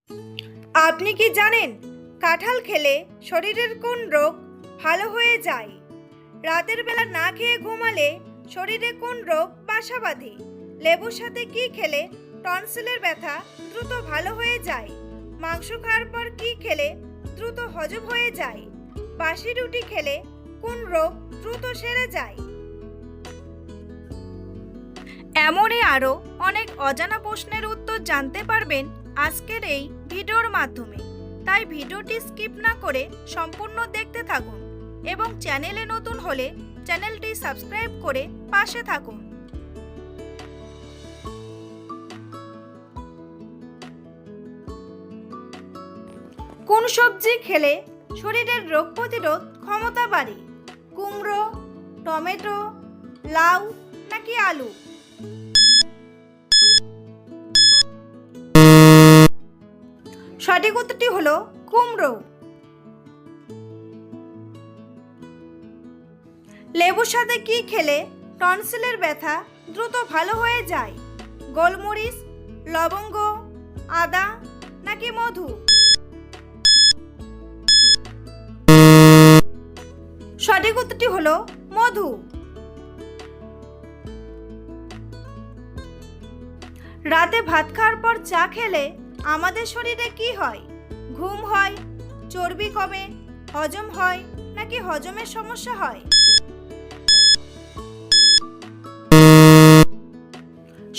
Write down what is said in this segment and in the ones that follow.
আপনি কি জানেন কাঁঠাল খেলে শরীরের কোন রোগ ভালো হয়ে যায়? রাতের বেলা না খেয়ে ঘুমালে শরীরে কোন রোগ বাসা বাঁধে? লেবুর সাথে কি খেলে টনসিলের ব্যথা দ্রুত ভালো হয়ে যায়? মাংস খাওয়ার পর কি খেলে দ্রুত হজম হয়ে যায়? বাসি রুটি খেলে কোন রোগ দ্রুত সেরে যায়? এমনই আরও অনেক অজানা প্রশ্নের উত্তর জানতে পারবেন আজকের এই ভিডিওর মাধ্যমে। তাই ভিডিওটি স্কিপ না করে সম্পূর্ণ দেখতে থাকুন এবং চ্যানেলে নতুন হলে চ্যানেলটি সাবস্ক্রাইব করে পাশে থাকুন। কোন সবজি খেলে শরীরের রোগ প্রতিরোধ ক্ষমতা বাড়ে? কুমড়ো, টমেটো, লাউ নাকি আলু? সঠিক উত্তরটি হলো কুমড়ো। লেবুর সাথে কি খেলে টনসিলের ব্যথা দ্রুত ভালো হয়ে যায়? গোলমরিচ, লবঙ্গ, আদা নাকি মধু? সঠিক উত্তরটি হলো মধু। রাতে ভাত খাওয়ার পর চা খেলে আমাদের শরীরে কি হয়? ঘুম হয়, চর্বি কমে, হজম হয় নাকি হজমের সমস্যা হয়?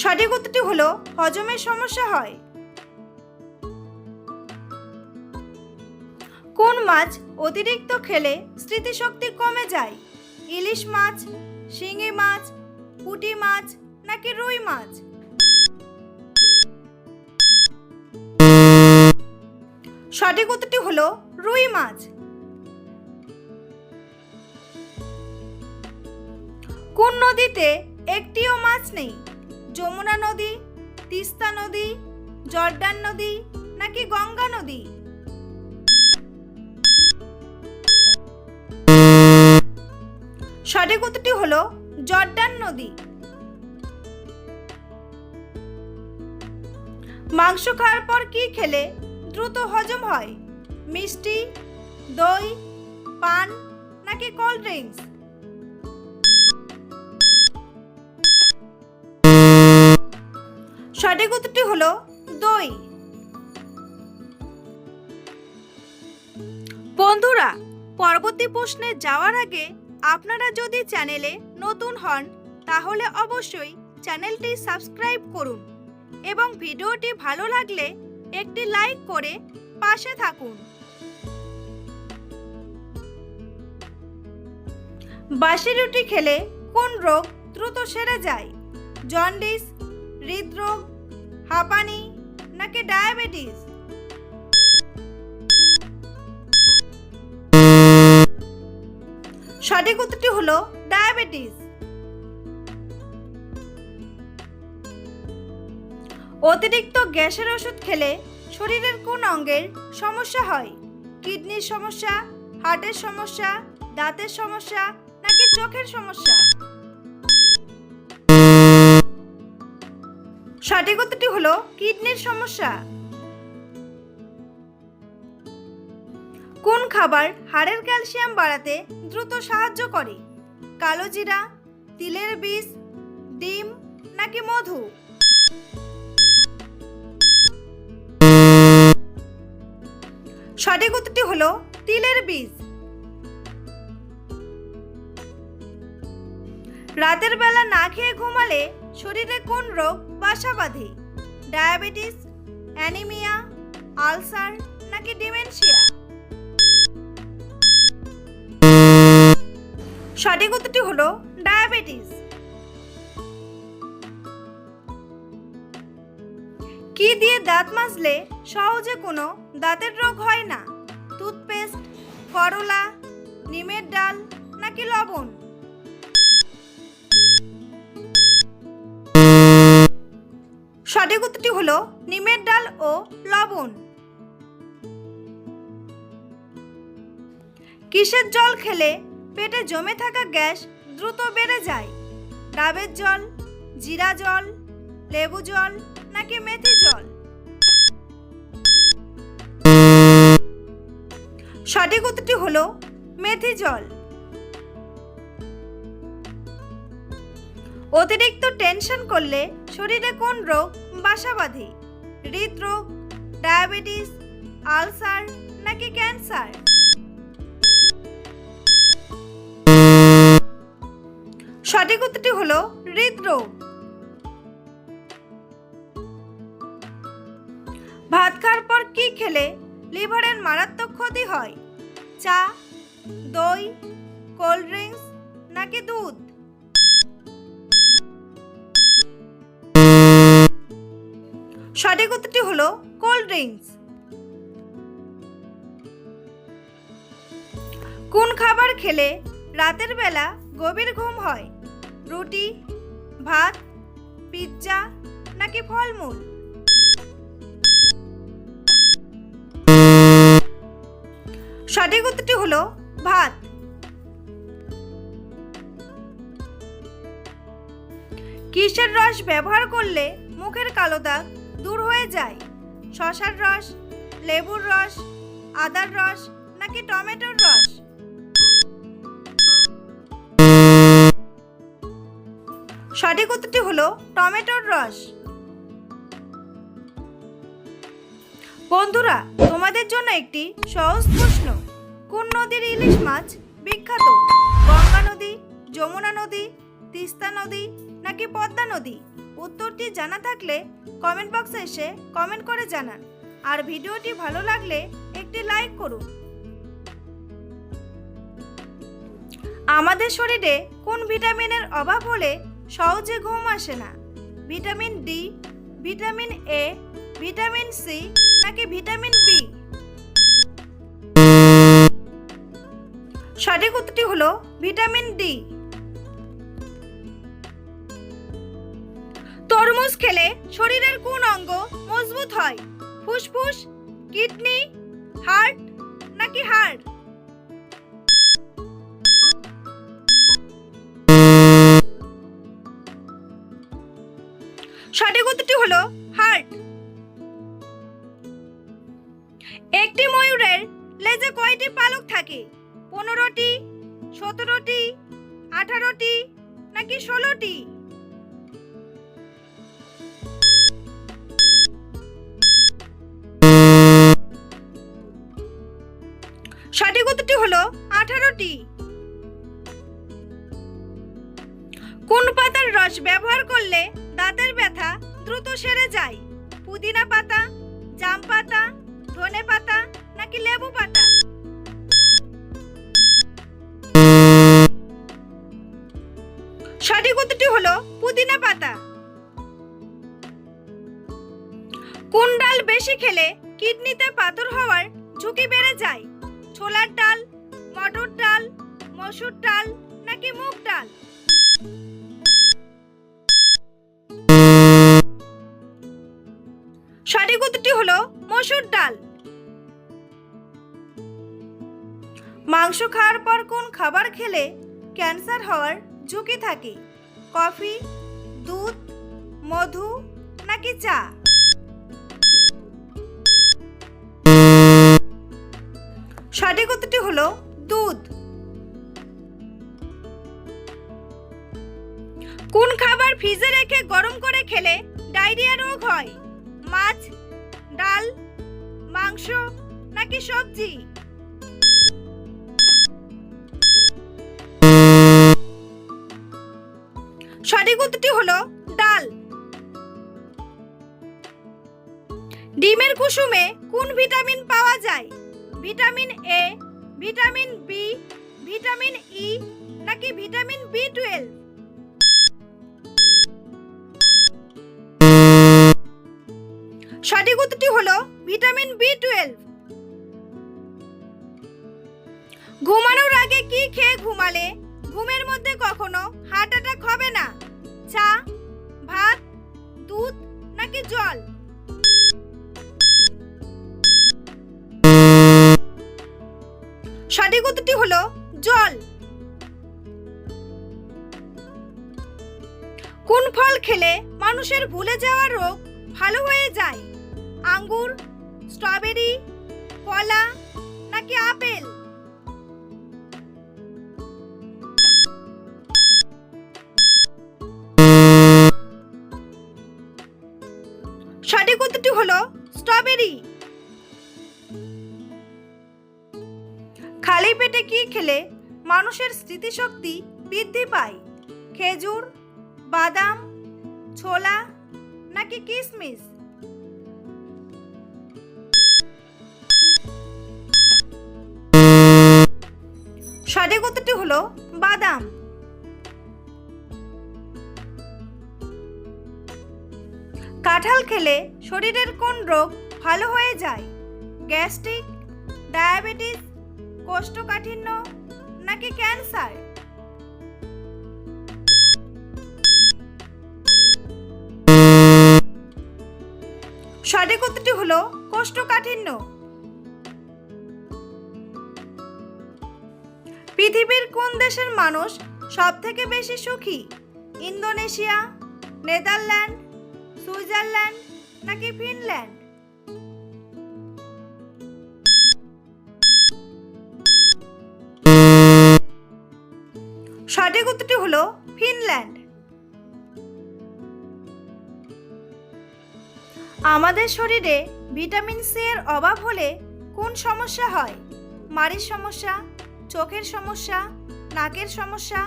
সঠিক উত্তরটি হলো হজমের সমস্যা হয়। কোন মাছ অতিরিক্ত খেলে স্মৃতিশক্তি কমে যায়? ইলিশ মাছ, শিঙি মাছ, পুঁটি মাছ নাকি রুই মাছ? সঠিক উত্তরটি হলো রুই মাছ। কোন নদীতে একটিও মাছ নেই? যমুনা নদী, তিস্তা নদী, জর্ডান নদী নাকি গঙ্গা নদী? সঠিক উত্তরটি হলো জর্ডান নদী। মাংস খাওয়ার পর কি খেলে দ্রুত হজম হয়? মিষ্টি, দই, পান নাকি কোল্ড ড্রিঙ্কস? সঠিক উত্তরটি হলো দই। বন্ধুরা, পরবর্তী প্রশ্নে যাওয়ার আগে আপনারা যদি চ্যানেলে নতুন হন তাহলে অবশ্যই চ্যানেলটি সাবস্ক্রাইব করুন এবং ভিডিওটি ভালো লাগলে একটি লাইক করে পাশে থাকুন। বাসি রুটি খেলে কোন রোগ দ্রুত সেরে যায়? জন্ডিস, হৃদরোগ, হাঁপানি নাকি ডায়াবেটিস? সঠিক উত্তরটি হলো ডায়াবেটিস। অতিরিক্ত গ্যাসের ওষুধ খেলে শরীরের কোন অঙ্গের সমস্যা হয়? কিডনির সমস্যা, হার্টের সমস্যা, দাঁতের সমস্যা নাকি চোখের সমস্যা? সঠিক উত্তরটি হলো কিডনির সমস্যা। কোন খাবার হাড়ের ক্যালসিয়াম বাড়াতে দ্রুত সাহায্য করে? কালো জিরা, তিলের বীজ, ডিম নাকি মধু? সঠিক উত্তরটি হলো তিলের বীজ। রাতের বেলা না খেয়ে ঘুমালে শরীরে কোন রোগ বাসা বাঁধে? ডায়াবেটিস, অ্যানিমিয়া, আলসার নাকি ডিমেনশিয়া? সঠিক উত্তরটি হলো ডায়াবেটিস। কি দিয়ে দাঁত মাজলে সহজে কোনো দাঁতের রোগ হয় না? টুথপেস্ট, করলা, নিমের ডাল নাকি লবণ? সঠিক উত্তরটি হলো নিমের ডাল ও লবণ। কিসের জল খেলে পেটে জমে থাকা গ্যাস দ্রুত বেড়ে যায়? ডাবের জল, জিরা জল, লেবু জল নাকি মেথি জল? উত্তরটি হলো মেথি জল। অতিরিক্ত টেনশন করলে শরীরে কোন রোগ বাসা বাঁধে? হৃদরোগ, ডায়াবেটিস, আলসার নাকি ক্যান্সার? সঠিক উত্তরটি হলো হৃদরোগ। ভাত খাওয়ার পর কি খেলে লিভারের মারাত্মক ক্ষতি হয়? চা, দই, কোল্ড ড্রিঙ্কস নাকি দুধ? সঠিক উত্তরটি হলো কোল্ড ড্রিঙ্কস। কোন খাবার খেলে রাতের বেলা গভীর ঘুম হয়? রুটি, ভাত, পিৎজা নাকি ফলমূল? সঠিক উত্তরটি হলো ভাত। কিসের রস ব্যবহার করলে মুখের কালো দাগ দূর হয়ে যায়? শসার রস, লেবুর রস, আদার রস নাকি টমেটোর রস? সঠিক উত্তরটি হলো টমেটোর রস। বন্ধুরা, তোমাদের জন্য একটি সহজ প্রশ্ন। কোন নদীর ইলিশ মাছ বিখ্যাত? গঙ্গা নদী, যমুনা নদী, তিস্তা নদী নাকি পদ্মা নদী? উত্তরটি জানা থাকলে কমেন্ট বক্সে এসে কমেন্ট করে জানান। আর ভিডিওটি ভালো লাগলে একটি লাইক করুন। আমাদের শরীরে কোন ভিটামিনের অভাব হলে সহজে ঘুম আসে না? Vitamin D, vitamin A, vitamin C নাকি ভিটামিন বি? সঠিক উত্তরটি হলো ভিটামিন ডি। তরমুজ খেলে শরীরের কোন অঙ্গ মজবুত হয়? ফুসফুস, কিডনি, হার্ট নাকি হাড়? সঠিক উত্তরটি হলো হার্ট। একটি ময়ূরের লেজে কয়টি পালক থাকে? 15টি, 17টি, 18টি নাকি 16টি? সঠিক উত্তরটি হলো 18টি। কোন পাতার রস ব্যবহার করলে দাঁতের ব্যথা দ্রুত সেরে যায়? পুদিনা পাতা, জাম পাতা, ধনে পাতা নাকি লেবু পাতা? সঠিক উত্তরটি হলো পুদিনা পাতা। কোন ডাল বেশি খেলে কিডনিতে পাথর হওয়ার ঝুঁকি বেড়ে যায়? ছোলার ডাল, মটর ডাল, মসুর ডাল নাকি মুগ ডাল? সঠিক উত্তরটি হলো মসুর ডাল। মাংস খাওয়ার পর কোন খাবার খেলে ক্যান্সার হওয়ার ঝুঁকি থাকে? কফি, দুধ, মধু নাকি চা? সঠিক উত্তরটি হলো দুধ। কোন খাবার ফ্রিজে রেখে গরম করে খেলে ডায়রিয়া রোগ হয়? মাছ, ডাল, মাংস নাকি সবজি? সঠিক উত্তরটি হলো ডাল। ডিমের কুসুমে কোন ভিটামিন পাওয়া যায়? Vitamin A, vitamin B, vitamin E নাকি ভিটামিন বি12? সঠিক উত্তরটি হলো ভিটামিন বি12। ঘুমানোর আগে কি খেয়ে ঘুমালে ঘুমের মধ্যে কখনো হার্ট অ্যাটাক হবে না? চা, ভাত, দুধ নাকি জল? সঠিক উত্তরটি হলো জল। কোন ফল খেলে মানুষের ভুলে যাওয়া রোগ ভালো হয়ে যায়? আঙ্গুর, স্ট্রবেরি, কলা নাকি আপেল? উত্তরটি হলো স্ট্রবেরি। খালি পেটে কি খেলে মানুষের স্মৃতিশক্তি বৃদ্ধি পায়? খেজুর, বাদাম, ছোলা নাকি কিশমিশ? সঠিক উত্তরটি হলো বাদাম। কাঁঠাল খেলে শরীরের কোন রোগ ভালো হয়ে যায়? গ্যাস্ট্রিক, ডায়াবেটিস, কোষ্ঠকাঠিন্য নাকি ক্যান্সার? সঠিক উত্তরটি হলো কোষ্ঠকাঠিন্য। পৃথিবীর কোন দেশের মানুষ সবথেকে বেশি সুখী? ইন্দোনেশিয়া, নেদারল্যান্ড, সুইজারল্যান্ড নাকি ফিনল্যান্ড? সঠিক উত্তরটি হলো ফিনল্যান্ড। আমাদের শরীরে ভিটামিন সি এর অভাব হলে কোন সমস্যা হয়? মাড়ির সমস্যা, চোখের সমস্যা, নাকের সমস্যা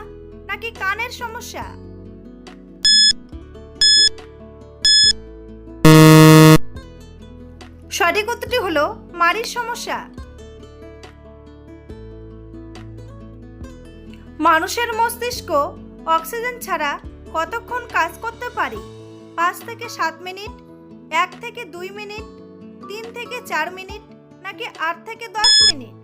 নাকি কানের সমস্যা? সঠিক উত্তরটি হলো মাড়ির সমস্যা। মানুষের মস্তিষ্ক অক্সিজেন ছাড়া কতক্ষণ কাজ করতে পারে? 5 থেকে 7 মিনিট, 1 থেকে 2 মিনিট, 3 থেকে 4 মিনিট নাকি 8 থেকে 10 মিনিট?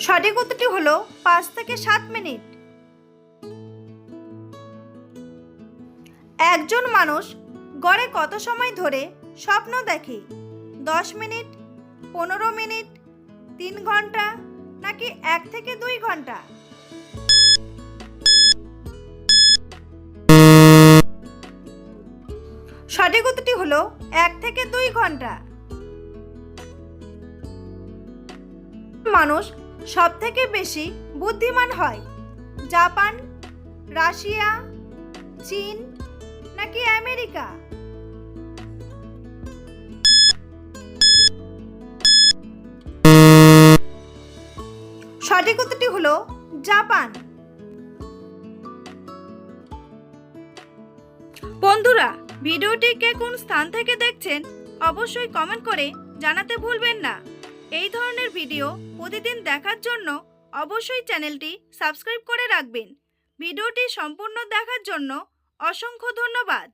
সঠিক উত্তরটি হলো 5 থেকে 7 মিনিট। একজন মানুষ গড়ে কত সময় ধরে স্বপ্ন দেখে? 10 মিনিট, 15 মিনিট, 3 ঘন্টা নাকি 1 থেকে 2 ঘন্টা? সঠিক উত্তরটি হলো 1 থেকে 2 ঘন্টা। মানুষ সব থেকে বেশি বুদ্ধিমান হয়? জাপান, রাশিয়া, চীন নাকি আমেরিকা? সঠিক উত্তরটি হলো জাপান। বন্ধুরা, ভিডিওটি কে কোন স্থান থেকে দেখছেন অবশ্যই কমেন্ট করে জানাতে ভুলবেন না। এই ধরনের ভিডিও প্রতিদিন দেখার জন্য অবশ্যই চ্যানেলটি সাবস্ক্রাইব করে রাখবেন। ভিডিওটি সম্পূর্ণ দেখার জন্য অসংখ্য ধন্যবাদ।